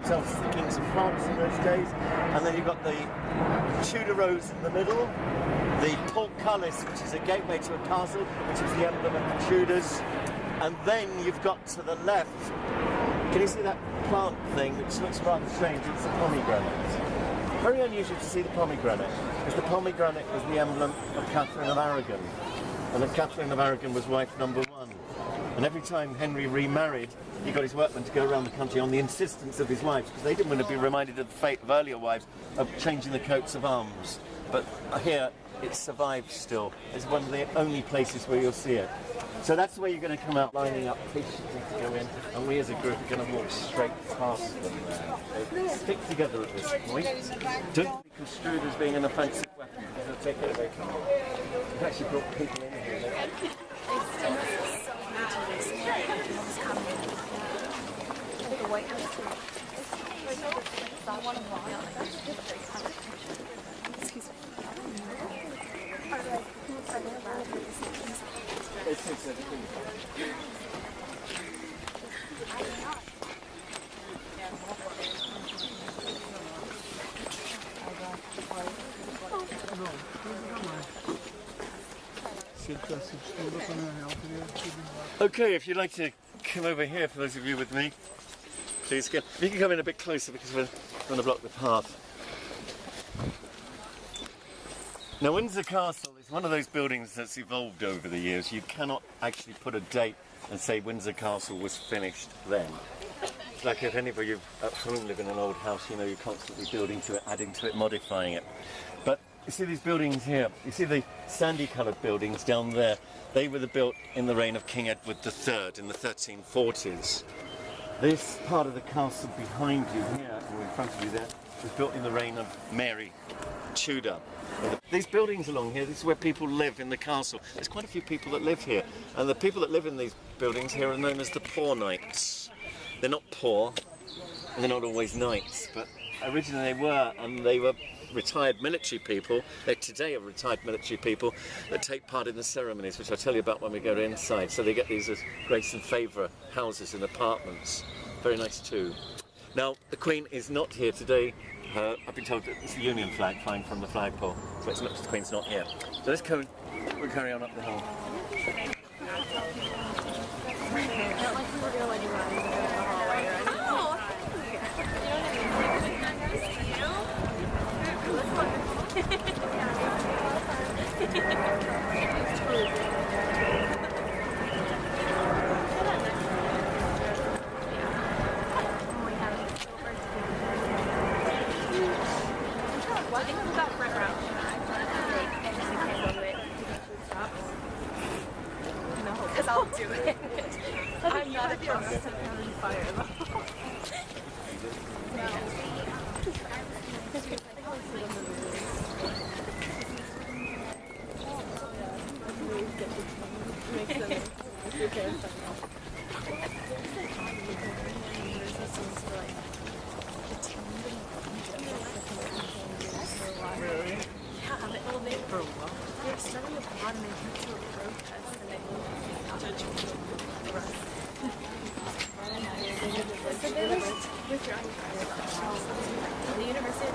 themselves as the kings of France in those days. And then you've got the Tudor rose in the middle, the portcullis, which is a gateway to a castle, which is the emblem of the Tudors. And then you've got to the left, can you see that plant thing which looks rather strange? It's a pomegranate. Very unusual to see the pomegranate, because the pomegranate was the emblem of Catherine of Aragon. And that Catherine of Aragon was wife number 1. And every time Henry remarried, he got his workmen to go around the country on the insistence of his wives, because they didn't want to be reminded of the fate of earlier wives of changing the coats of arms. But here, it survives still. It's one of the only places where you'll see it. So that's the way you're going to come out, lining up patiently to go in, and we as a group are going to walk straight past them there. So stick together at this point. Don't be construed as being an offensive weapon, because it'll take it away from you. We've actually brought people in here. Okay, if you'd like to come over here, for those of you with me, please get. You can come in a bit closer because we're going to block the path. Now, Windsor Castle is one of those buildings that's evolved over the years. You cannot actually put a date and say Windsor Castle was finished then. It's like if any of you at home live in an old house, you know, you're constantly building to it, adding to it, modifying it. But you see these buildings here, you see the sandy-coloured buildings down there, they were built in the reign of King Edward III in the 1340s. This part of the castle behind you here, or in front of you there, was built in the reign of Mary Tudor. These buildings along here, this is where people live in the castle. There's quite a few people that live here, and the people that live in these buildings here are known as the poor knights. They're not poor, and they're not always knights, but originally they were, and they were retired military people. They today are retired military people that take part in the ceremonies, which I'll tell you about when we go inside. So they get these as grace and favour houses and apartments. Very nice too. Now, the Queen is not here today. I've been told that it's the Union flag flying from the flagpole, so it's not, the Queen's not here. So let's go, we'll carry on up the hill. I'll do it. I'm not a drunk fire though. Really? Yeah, a little bit. For a while. They're starting to bottom and get to a protest, and they move to the University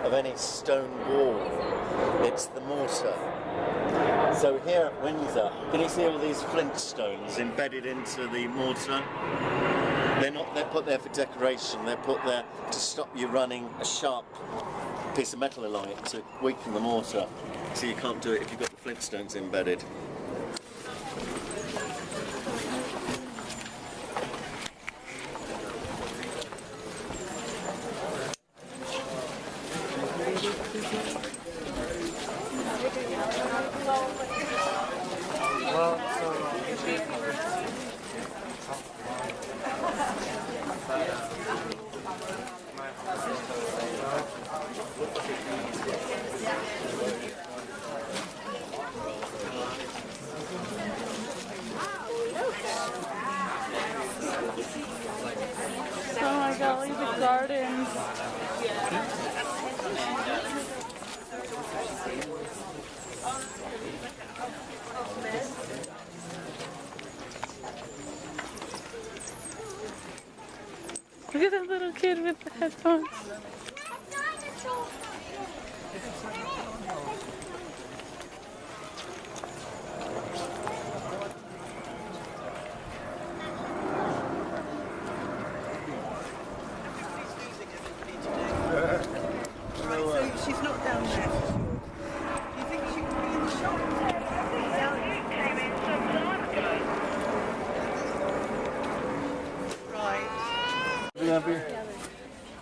of any stone wall, it's the mortar. So here at Windsor, can you see all these flint stones embedded into the mortar? They're put there for decoration, they're put there to stop you running a sharp piece of metal along it to weaken the mortar. So you can't do it if you've got the flint stones embedded. kid with the headphones. So she's not down there for sure. Do you think she could be in the shop? Right.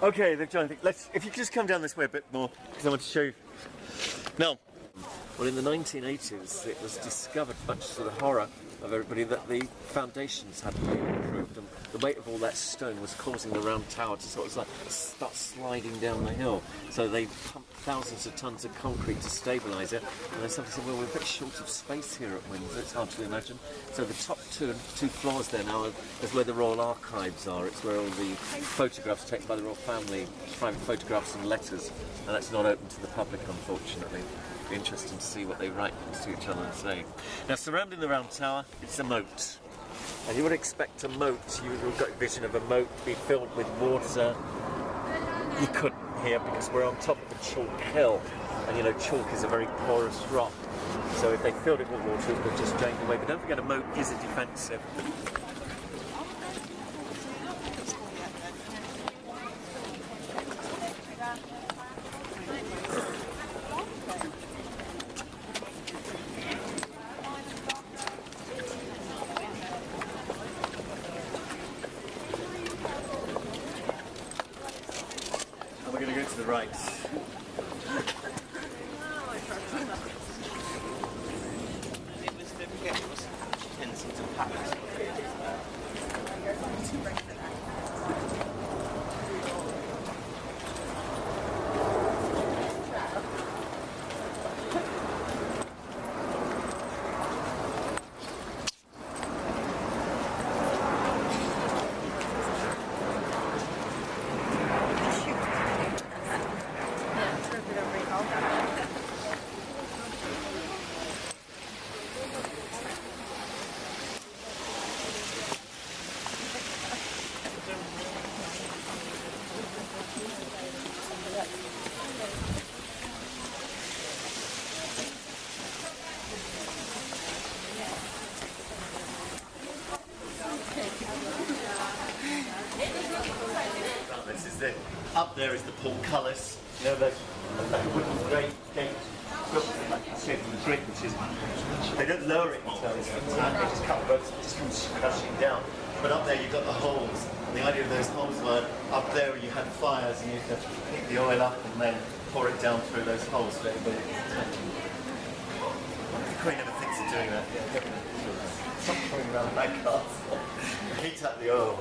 Okay, they're trying to think. If you could just come down this way a bit more, because I want to show you. Now, well, in the 1980s, it was discovered, much to the horror of everybody, that the foundations hadn't been improved, and the weight of all that stone was causing the round tower to sort of like start sliding down the hill. So they pumped thousands of tons of concrete to stabilise it, and then somebody said, well, we're a bit short of space here at Windsor, it's hard to imagine. So the top two floors there now is where the Royal Archives are. It's where all the photographs taken by the Royal Family, private photographs and letters, and that's not open to the public, unfortunately. Be interesting to see what they write to each other and say. Now, surrounding the round tower, it's a moat. And you would expect a moat, you would have got a vision of a moat be filled with water. You couldn't here because we're on top of a chalk hill, and you know chalk is a very porous rock. So if they filled it with water, it would have just drained away. But don't forget, a moat is a defensive. We're going to go to the right. It was the Kensington Palace. This is it. Up there is the portcullis. You know, that wooden great gate built like shaped from brick, which is they don't lower it until it's attack. They just cut the ropes and it just comes crashing down. But up there you've got the holes, and the idea of those holes were up there you had fires and you could pick the oil up and then pour it down through those holes for everybody to attack. The Queen never thinks of doing that. Yeah, definitely. Stop pouring around that castle. Heat up the oil.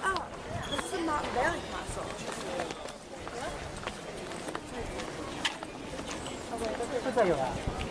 Oh, this is a Mount Valley Castle. What's that about?